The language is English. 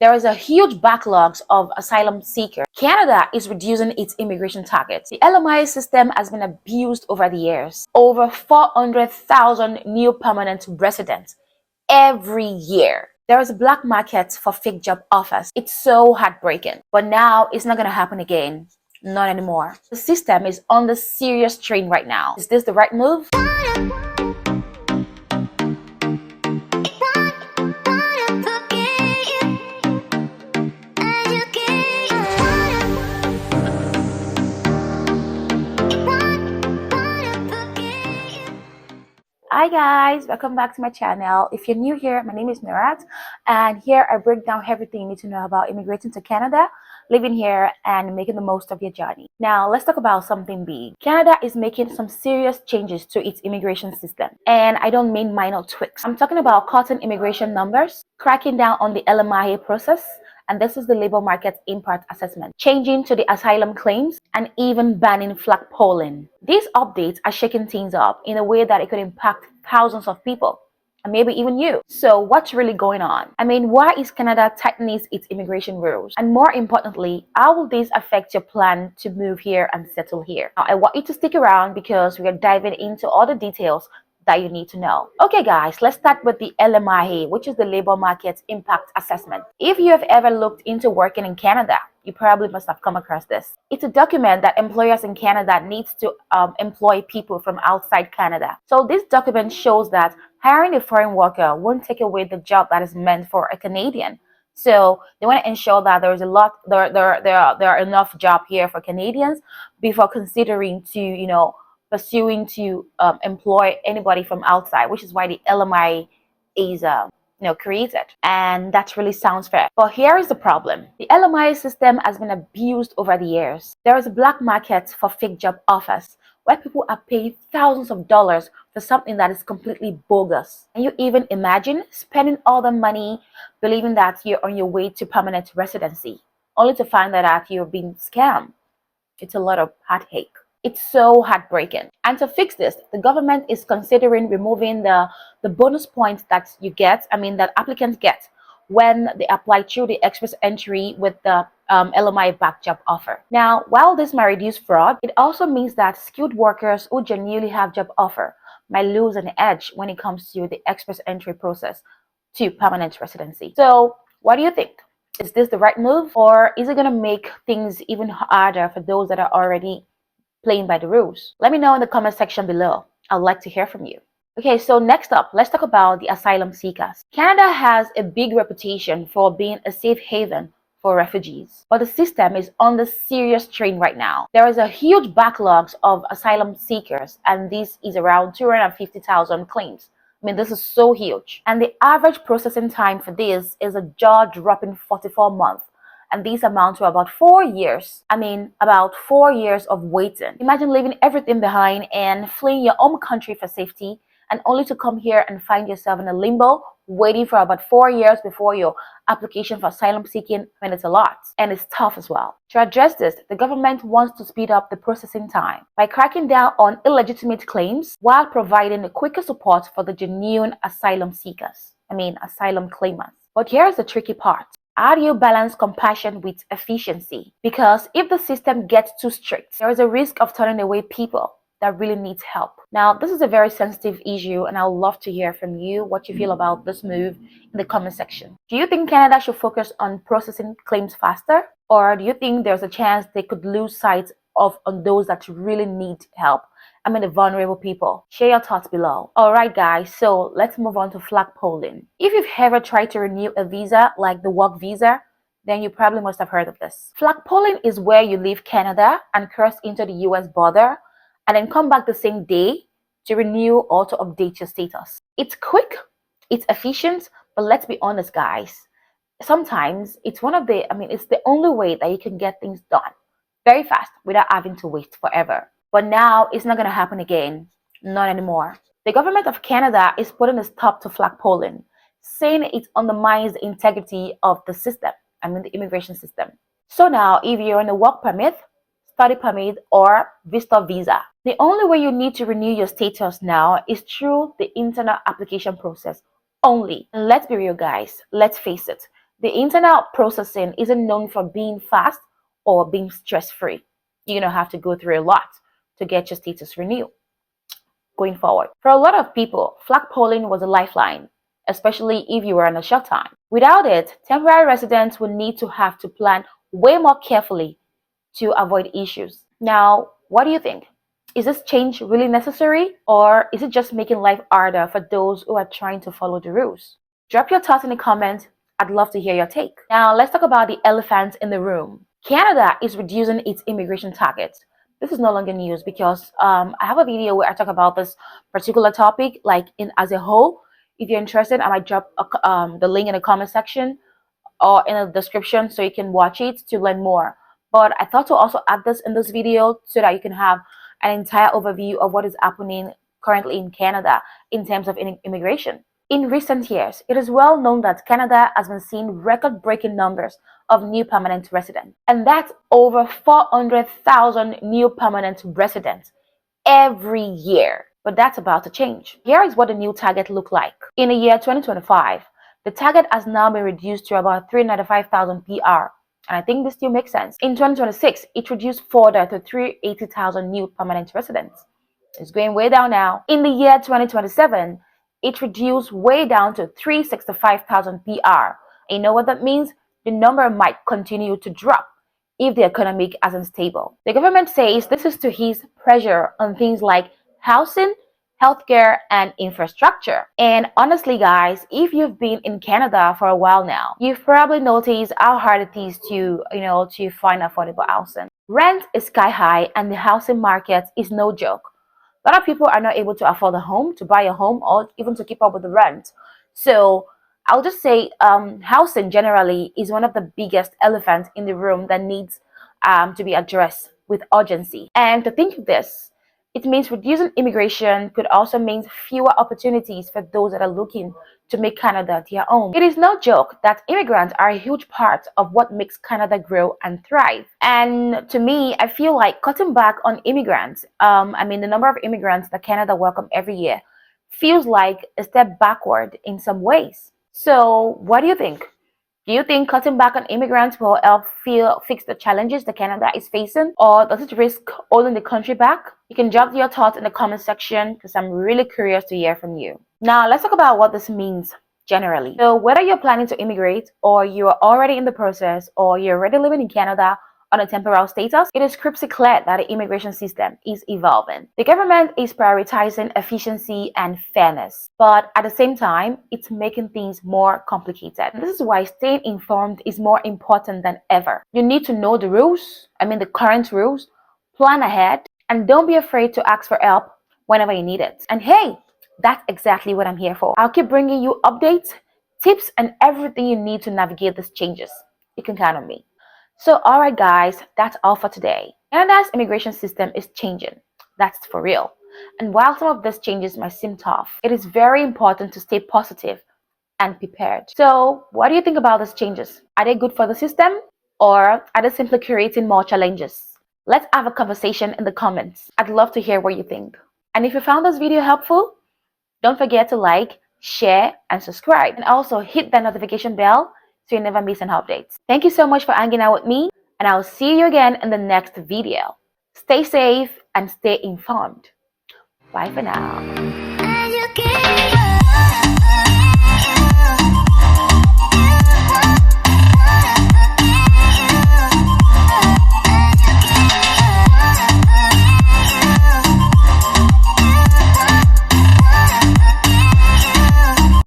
There is a huge backlogs of asylum seekers. Canada is reducing its immigration targets. The LMIA system has been abused over the years. Over 400,000 new permanent residents every year. There is a black market for fake job offers. It's so heartbreaking. But now it's not going to happen again. Not anymore. The system is on the serious strain right now. Is this the right move? Hi guys, welcome back to my channel. If you're new here, my name is Mirat, and here I break down everything you need to know about immigrating to Canada, living here, and making the most of your journey. Now let's talk about something big. Canada is making some serious changes to its immigration system, and I don't mean minor tweaks. I'm talking about cutting immigration numbers, cracking down on the LMIA process, and this is the labor market impact assessment, changing to the asylum claims, and even banning flagpolling. These updates are shaking things up in a way that it could impact thousands of people, and maybe even you. So what's really going on? I mean, why is Canada tightening its immigration rules? And more importantly, how will this affect your plan to move here and settle here? Now, I want you to stick around because we are diving into all the details that you need to know. Okay guys, let's start with the LMIA, which is the Labor Market Impact Assessment. If you have ever looked into working in Canada, you probably must have come across this. It's a document that employers in Canada need to employ people from outside Canada. So this document shows that hiring a foreign worker won't take away the job that is meant for a Canadian. So they want to ensure that there are enough jobs here for Canadians before considering to, pursuing to employ anybody from outside, which is why the LMI is created, and that really sounds fair. But here is the problem. The LMI system has been abused over the years. There is a black market for fake job offers where people are paying thousands of dollars for something that is completely bogus. Can you even imagine spending all the money believing that you're on your way to permanent residency only to find that you're being scammed? It's a lot of heartache. It's so heartbreaking. And to fix this, the government is considering removing the bonus points that that applicants get when they apply through the express entry with the LMI back job offer. Now, while this might reduce fraud, it also means that skilled workers who genuinely have job offer might lose an edge when it comes to the express entry process to permanent residency. So, what do you think? Is this the right move, or is it going to make things even harder for those that are already playing by the rules? Let me know in the comment section below. I'd like to hear from you. Okay, so next up, let's talk about the asylum seekers. Canada has a big reputation for being a safe haven for refugees, but the system is on the serious strain right now. There is a huge backlogs of asylum seekers, and this is around 250,000 claims. I mean, this is so huge. And the average processing time for this is a jaw-dropping 44 months. And these amount to about 4 years. About 4 years of waiting. Imagine leaving everything behind and fleeing your home country for safety, and only to come here and find yourself in a limbo, waiting for about 4 years before your application for asylum seeking. It's a lot, and it's tough as well. To address this, the government wants to speed up the processing time by cracking down on illegitimate claims while providing a quicker support for the genuine asylum seekers. Asylum claimants. But here's the tricky part. How do you balance compassion with efficiency? Because if the system gets too strict, there is a risk of turning away people that really need help. Now, this is a very sensitive issue, and I would love to hear from you what you feel about this move in the comment section. Do you think Canada should focus on processing claims faster? Or do you think there's a chance they could lose sight on those that really need help? The vulnerable people. Share your thoughts below. Alright guys, so let's move on to flagpolling. If you've ever tried to renew a visa like the work visa, then you probably must have heard of this. Flagpolling is where you leave Canada and cross into the US border and then come back the same day to renew or to update your status. It's quick, it's efficient, but let's be honest guys, sometimes it's it's the only way that you can get things done very fast without having to wait forever. But now it's not going to happen again. Not anymore. The government of Canada is putting a stop to flagpolling, saying it undermines the integrity of the system, the immigration system. So now, if you're on a work permit, study permit, or visitor visa, the only way you need to renew your status now is through the internal application process only. And let's be real guys, let's face it, The internal processing isn't known for being fast or being stress-free. You're going to have to go through a lot to get your status renewed going forward. For a lot of people, flagpoling was a lifeline, especially if you were on a short time. Without it, temporary residents would need to have to plan way more carefully to avoid issues. Now, what do you think? Is this change really necessary, or is it just making life harder for those who are trying to follow the rules? Drop your thoughts in the comments. I'd love to hear your take. Now, let's talk about the elephant in the room. Canada is reducing its immigration targets. This is no longer news because I have a video where I talk about this particular topic, like as a whole. If you're interested, I might drop the link in the comment section or in the description so you can watch it to learn more. But I thought to also add this in this video so that you can have an entire overview of what is happening currently in Canada in terms of immigration. In recent years, it is well known that Canada has been seeing record-breaking numbers of new permanent residents, and that's over 400,000 new permanent residents every year. But that's about to change. Here is what the new target looked like. In the year 2025, the target has now been reduced to about 395,000 PR. And I think this still makes sense. In 2026, it reduced further to 380,000 new permanent residents. It's going way down now. In the year 2027, it reduced way down to 365,000 PR. And you know what that means? The number might continue to drop if the economy isn't stable. The government says this is to ease pressure on things like housing, healthcare, and infrastructure. And honestly, guys, if you've been in Canada for a while now, you've probably noticed how hard it is to find affordable housing. Rent is sky high, and the housing market is no joke. A lot of people are not able to afford a home, to buy a home, or even to keep up with the rent. So I'll just say housing generally is one of the biggest elephants in the room that needs to be addressed with urgency. And to think of this, it means reducing immigration could also mean fewer opportunities for those that are looking to make Canada their own. It is no joke that immigrants are a huge part of what makes Canada grow and thrive. And to me, I feel like cutting back on immigrants, the number of immigrants that Canada welcomes every year, feels like a step backward in some ways. So what do you think? Do you think cutting back on immigrants will help fix the challenges that Canada is facing, or does it risk holding the country back? You can drop your thoughts in the comment section because I'm really curious to hear from you. Now, let's talk about what this means generally. So whether you're planning to immigrate, or you're already in the process, or you're already living in Canada on a temporary status, it is crisply clear that the immigration system is evolving. The government is prioritizing efficiency and fairness, but at the same time, it's making things more complicated. This is why staying informed is more important than ever. You need to know the rules, the current rules, plan ahead, and don't be afraid to ask for help whenever you need it. And hey, that's exactly what I'm here for. I'll keep bringing you updates, tips, and everything you need to navigate these changes. You can count on me. So, alright guys, that's all for today. Canada's immigration system is changing. That's for real. And while some of these changes might seem tough, it is very important to stay positive and prepared. So, what do you think about these changes? Are they good for the system, or are they simply creating more challenges? Let's have a conversation in the comments. I'd love to hear what you think. And if you found this video helpful, don't forget to like, share, and subscribe. And also hit the notification bell so you never miss an update. Thank you so much for hanging out with me, and I'll see you again in the next video. Stay safe and stay informed. Bye for now.